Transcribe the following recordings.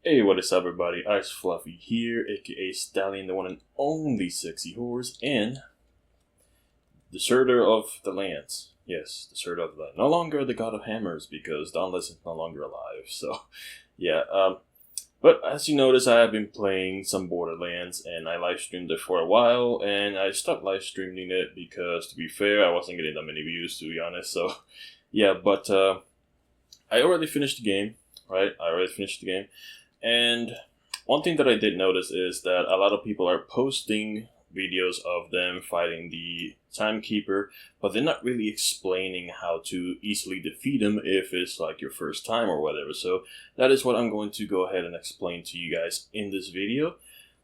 Hey, what is up everybody? Ice Fluffy here, aka Stallion, the one and only sexy horse, and deserter of the lands. Yes, deserter of the land. No longer the god of hammers, because Dauntless is no longer alive, so, yeah, but as you notice, I have been playing some Borderlands, and I live streamed it for a while, and I stopped live streaming it because, to be fair, I wasn't getting that many views, to be honest, so, yeah, but, I already finished the game, right? And one thing that I did notice is that a lot of people are posting videos of them fighting the Timekeeper, but they're not really explaining how to easily defeat him if it's like your first time or whatever. So that is what I'm going to go ahead and explain to you guys in this video.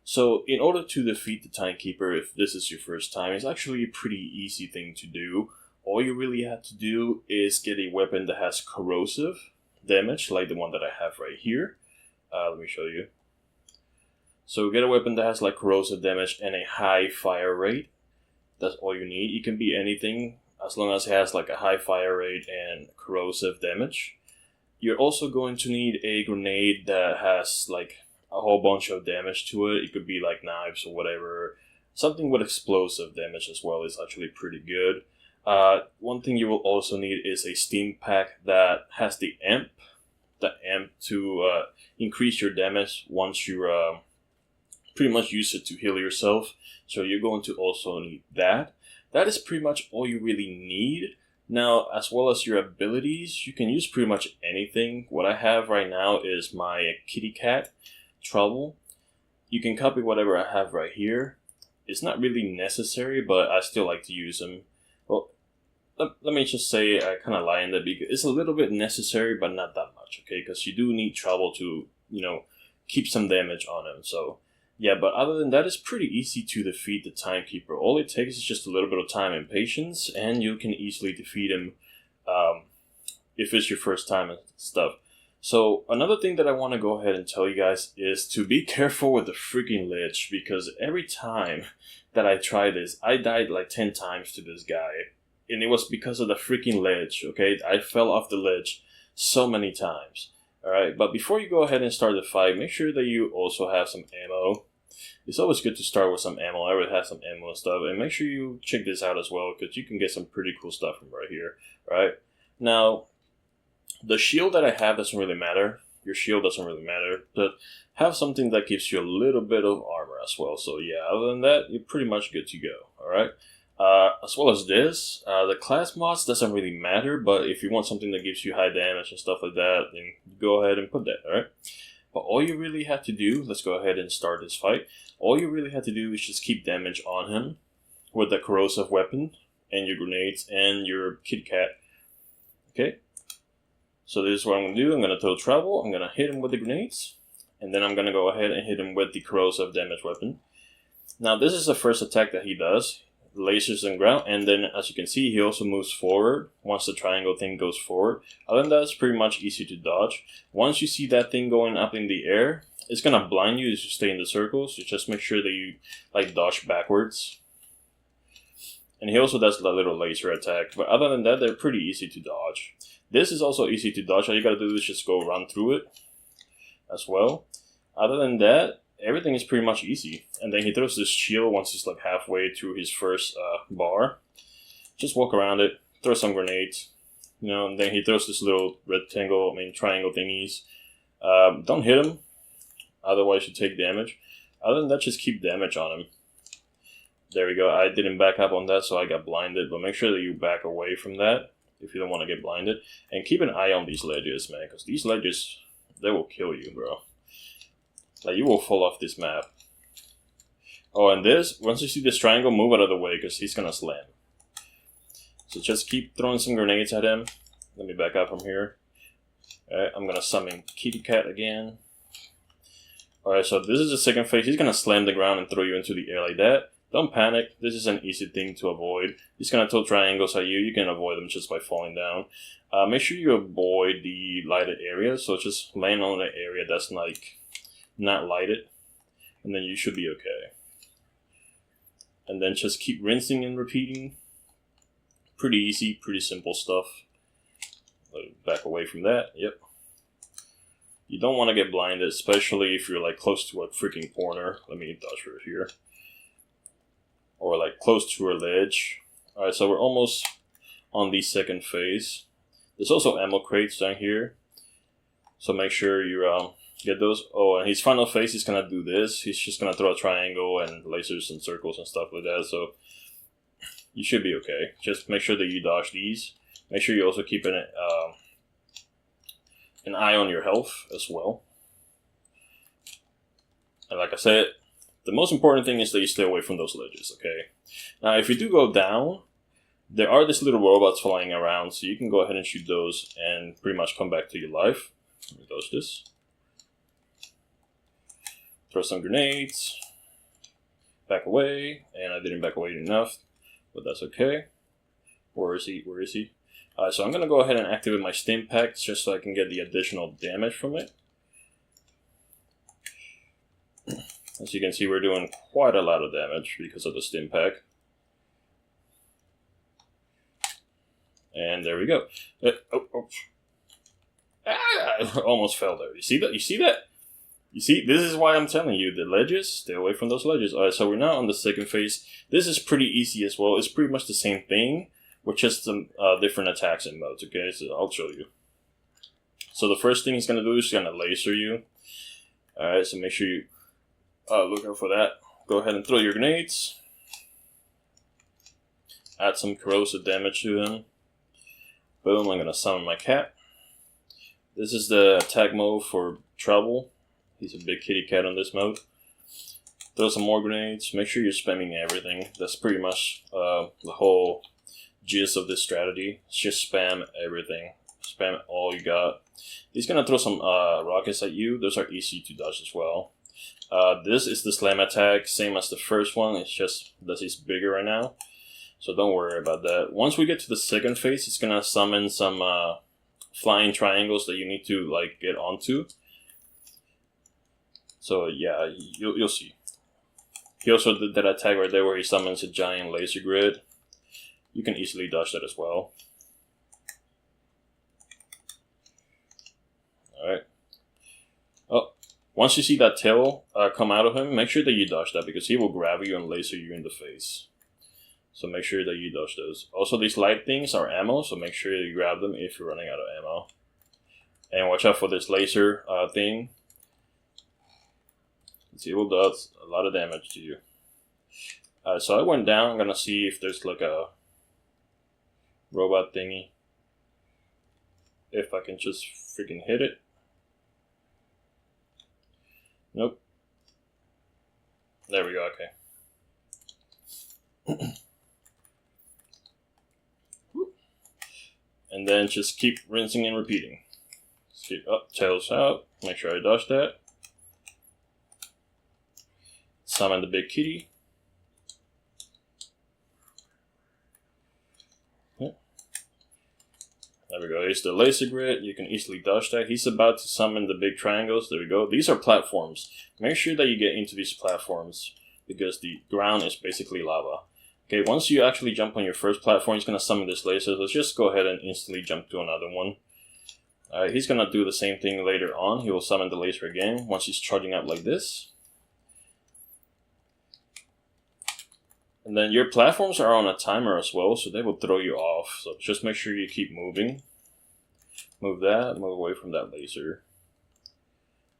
So in order to defeat the Timekeeper, if this is your first time, it's actually a pretty easy thing to do. All you really have to do is get a weapon that has corrosive damage, like the one that I have right here. Let me show you. So get a weapon that has like corrosive damage and a high fire rate. That's all you need. It can be anything as long as it has like a high fire rate and corrosive damage. You're also going to need a grenade that has like a whole bunch of damage to it. It could be like knives or whatever. Something with explosive damage as well is actually pretty good. One thing you will also need is a steam pack that has the amp to increase your damage once you pretty much use it to heal yourself. So you're going to also need that. That is pretty much all you really need. Now, as well as your abilities, you can use pretty much anything. What I have right now is my kitty cat trouble. You can copy whatever I have right here. It's not really necessary, but I still like to use them. Well, let me just say I kind of lie in that because it's a little bit necessary, but not that much, okay? Because you do need trouble to, keep some damage on him. So, yeah, but other than that, it's pretty easy to defeat the Timekeeper. All it takes is just a little bit of time and patience, and you can easily defeat him if it's your first time and stuff. So, another thing that I want to go ahead and tell you guys is to be careful with the freaking ledge, because every time that I try this, I died like 10 times to this guy. And it was because of the freaking ledge, okay? I fell off the ledge so many times. Alright, but before you go ahead and start the fight, make sure that you also have some ammo. It's always good to start with some ammo. I already have some ammo and stuff. And make sure you check this out as well, because you can get some pretty cool stuff from right here. Alright, now, the shield that I have doesn't really matter. Your shield doesn't really matter. But have something that gives you a little bit of armor as well. So yeah, other than that, you're pretty much good to go. Alright. As well as this, the class mods doesn't really matter, but if you want something that gives you high damage and stuff like that, then go ahead and put that, alright? But all you really have to do, let's go ahead and start this fight. All you really have to do is just keep damage on him with the corrosive weapon and your grenades and your kitty cat. Okay? So this is what I'm going to do. I'm going to throw trouble, I'm going to hit him with the grenades, and then I'm going to go ahead and hit him with the corrosive damage weapon. Now this is the first attack that he does. Lasers and ground, and then as you can see, he also moves forward once the triangle thing goes forward. Other than that, it's pretty much easy to dodge. Once you see that thing going up in the air, it's gonna blind you as you stay in the circle, so just make sure that you dodge backwards. And he also does a little laser attack, but other than that, they're pretty easy to dodge. This is also easy to dodge. All you gotta do is just go run through it as well. Other than that, everything is pretty much easy. And then he throws this shield once he's like halfway through his first bar. Just walk around it, throw some grenades, and then he throws this little triangle thingies. Don't hit him, otherwise you take damage. Other than that, just keep damage on him. There we go. I didn't back up on that, so I got blinded, but make sure that you back away from that if you don't want to get blinded. And keep an eye on these ledges, man, because these ledges, they will kill you, bro. Like, you will fall off this map. Oh, and this, once you see this triangle, move out of the way, because he's gonna slam. So just keep throwing some grenades at him. Let me back up from here. Alright, I'm gonna summon Kitty Cat again. Alright, so this is the second phase. He's gonna slam the ground and throw you into the air like that. Don't panic. This is an easy thing to avoid. He's gonna throw triangles at you. You can avoid them just by falling down. Make sure you avoid the lighted area. So just land on the area that's not lighted, and then you should be okay. And then just keep rinsing and repeating. Pretty easy, pretty simple stuff. Back away from that, yep. You don't want to get blinded, especially if you're like close to a freaking corner. Let me dodge right here. Or like close to a ledge. Alright, so we're almost on the second phase. There's also ammo crates down here. So make sure you get those. Oh, and his final phase, he's gonna do this. He's just gonna throw a triangle and lasers and circles and stuff like that. So you should be okay. Just make sure that you dodge these. Make sure you also keep an eye on your health as well. And like I said, the most important thing is that you stay away from those ledges, okay? Now, if you do go down, there are these little robots flying around, so you can go ahead and shoot those and pretty much come back to your life. Let me dodge this. Throw some grenades. Back away, and I didn't back away enough, but that's okay. Where is he? Where is he? So I'm going to go ahead and activate my stim pack just so I can get the additional damage from it. As you can see, we're doing quite a lot of damage because of the stim pack. And there we go. I almost fell there. You see that? You see that? You see, this is why I'm telling you, the ledges, stay away from those ledges. Alright, so we're now on the second phase. This is pretty easy as well. It's pretty much the same thing, with just some different attacks and modes, okay? So I'll show you. So the first thing he's going to do is he's going to laser you. Alright, so make sure you look out for that. Go ahead and throw your grenades. Add some corrosive damage to him. Boom, I'm going to summon my cat. This is the attack mode for trouble. He's a big kitty cat on this mode. Throw some more grenades. Make sure you're spamming everything. That's pretty much the whole gist of this strategy. It's just spam everything. Spam all you got. He's going to throw some rockets at you. Those are easy to dodge as well. This is the slam attack, same as the first one. It's just that he's bigger right now. So don't worry about that. Once we get to the second phase, it's going to summon some flying triangles that you need to like get onto. So yeah, you'll see. He also did that attack right there where he summons a giant laser grid. You can easily dodge that as well. Alright. Oh, once you see that tail come out of him, make sure that you dodge that because he will grab you and laser you in the face. So make sure that you dodge those. Also, these light things are ammo, so make sure you grab them if you're running out of ammo. And watch out for this laser thing. It will do a lot of damage to you. So I went down. I'm gonna see if there's like a robot thingy. If I can just freaking hit it. Nope. There we go. Okay. And then just keep rinsing and repeating. Keep up, tails out. Make sure I dodge that. Summon the big kitty. There we go. Here's the laser grid. You can easily dodge that. He's about to summon the big triangles. There we go. These are platforms. Make sure that you get into these platforms because the ground is basically lava. Okay, once you actually jump on your first platform, he's going to summon this laser. Let's just go ahead and instantly jump to another one. He's going to do the same thing later on. He will summon the laser again once he's charging up like this. And then your platforms are on a timer as well, so they will throw you off. So just make sure you keep moving. Move that, move away from that laser.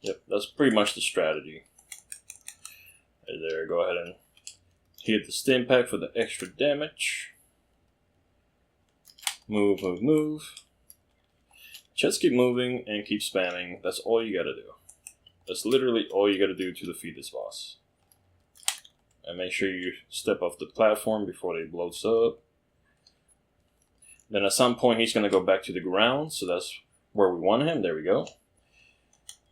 Yep, that's pretty much the strategy. Right there, go ahead and hit the stim pack for the extra damage. Move, move, move. Just keep moving and keep spamming. That's all you gotta do. That's literally all you gotta do to defeat this boss. And make sure you step off the platform before they blows up. Then at some point he's going to go back to the ground, so that's where we want him. There we go.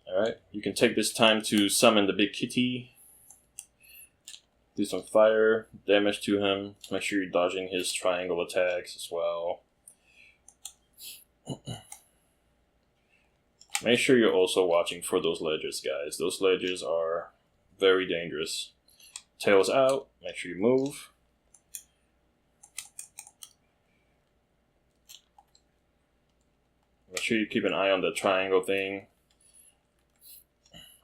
Alright, you can take this time to summon the big kitty. Do some fire damage to him. Make sure you're dodging his triangle attacks as well. Make sure you're also watching for those ledges, guys. Those ledges are very dangerous. Tails out, make sure you move. Make sure you keep an eye on the triangle thing.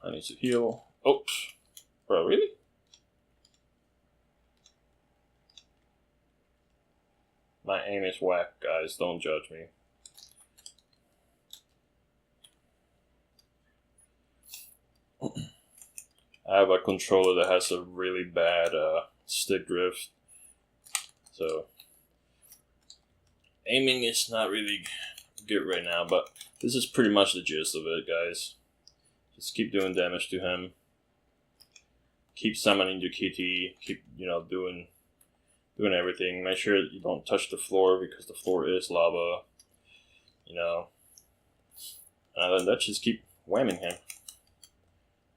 I need to heal. Oops. Bro, really? My aim is whack, guys. Don't judge me. I have a controller that has a really bad stick drift. So, aiming is not really good right now, but this is pretty much the gist of it, guys. Just keep doing damage to him. Keep summoning your kitty. Keep, doing everything. Make sure you don't touch the floor because the floor is lava. And then that just keep whamming him.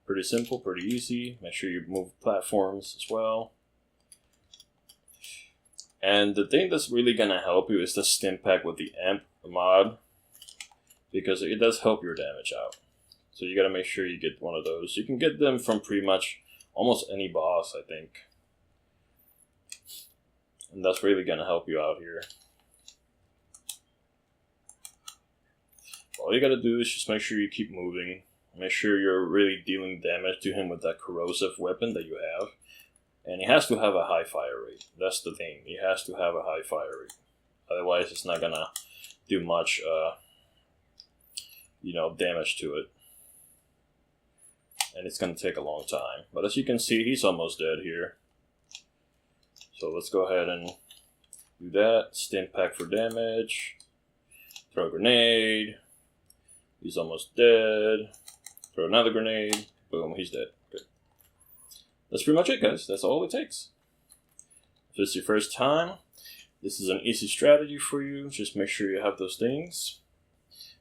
Pretty simple, pretty easy. Make sure you move platforms as well. And the thing that's really gonna help you is the stim pack with the amp mod, because it does help your damage out. So you gotta make sure you get one of those. You can get them from pretty much almost any boss, I think. And that's really gonna help you out here. All you gotta do is just make sure you keep moving. Make sure you're really dealing damage to him with that corrosive weapon that you have. And he has to have a high fire rate. That's the thing. He has to have a high fire rate. Otherwise, it's not gonna do much, damage to it. And it's gonna take a long time. But as you can see, he's almost dead here. So let's go ahead and do that. Stim pack for damage. Throw a grenade. He's almost dead. Throw another grenade. Boom, he's dead. Good. That's pretty much it, guys. That's all it takes. If this is your first time, this is an easy strategy for you. Just make sure you have those things.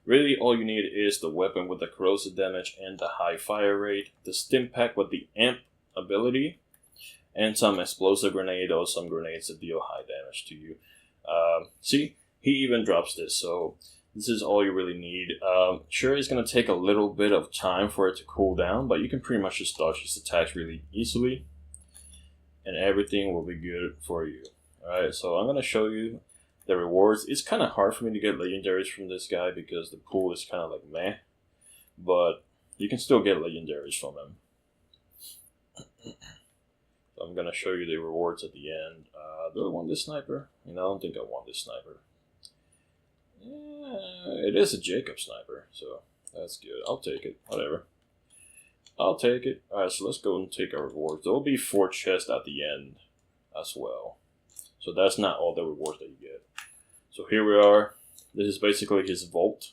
Really, all you need is the weapon with the corrosive damage and the high fire rate, the stim pack with the amp ability, and some explosive grenade or some grenades that deal high damage to you. See, he even drops this, so this is all you really need. Sure, it's going to take a little bit of time for it to cool down, but you can pretty much just dodge his attacks really easily, and everything will be good for you. Alright, so I'm going to show you the rewards. It's kind of hard for me to get legendaries from this guy because the pool is kind of like meh, but you can still get legendaries from him. So I'm going to show you the rewards at the end. Do I want this sniper? I don't think I want this sniper. Yeah, it is a Jacob sniper, so that's good. I'll take it. Whatever. I'll take it. Alright, so let's go and take our rewards. There will be 4 chests at the end as well. So that's not all the rewards that you get. So here we are. This is basically his vault.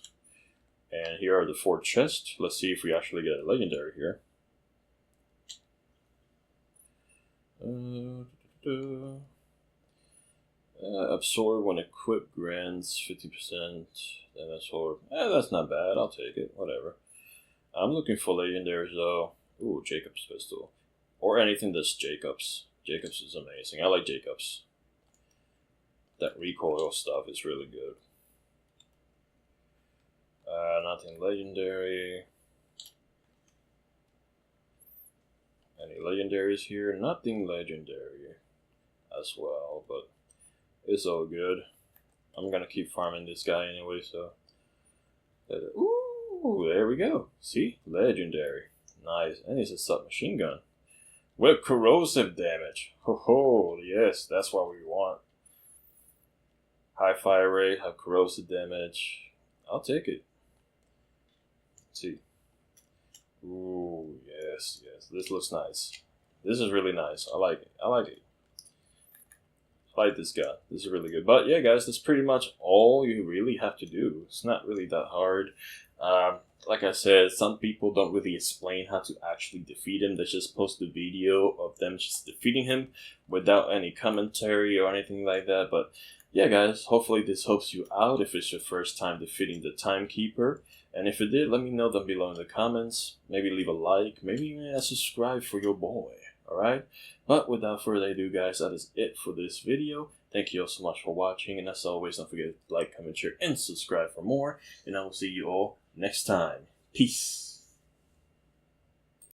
And here are the 4 chests. Let's see if we actually get a legendary here. Absorb when equipped grants 50%. Then absorb. That's not bad. I'll take it. Whatever. I'm looking for legendaries though. Ooh, Jacob's pistol. Or anything that's Jacob's. Jacob's is amazing. I like Jacob's. That recoil stuff is really good. Nothing legendary. Any legendaries here? Nothing legendary as well, but it's all good. I'm gonna keep farming this guy anyway, so. Ooh, there we go. See? Legendary. Nice. And it's a submachine gun. With corrosive damage. Ho, yes, that's what we want. High fire rate, high corrosive damage. I'll take it. Let's see. Ooh, yes. This looks nice. This is really nice. I like it. I like this gun. This is really good. But yeah, guys, that's pretty much all you really have to do. It's not really that hard. Like I said, some people don't really explain how to actually defeat him. They just post a video of them just defeating him without any commentary or anything like that. But yeah, guys, hopefully this helps you out if it's your first time defeating the Timekeeper. And if it did, let me know down below in the comments. Maybe leave a like, maybe even a subscribe for your boy. Alright? But without further ado, guys, that is it for this video. Thank you all so much for watching. And as always, don't forget to like, comment, share, and subscribe for more. And I will see you all next time. Peace.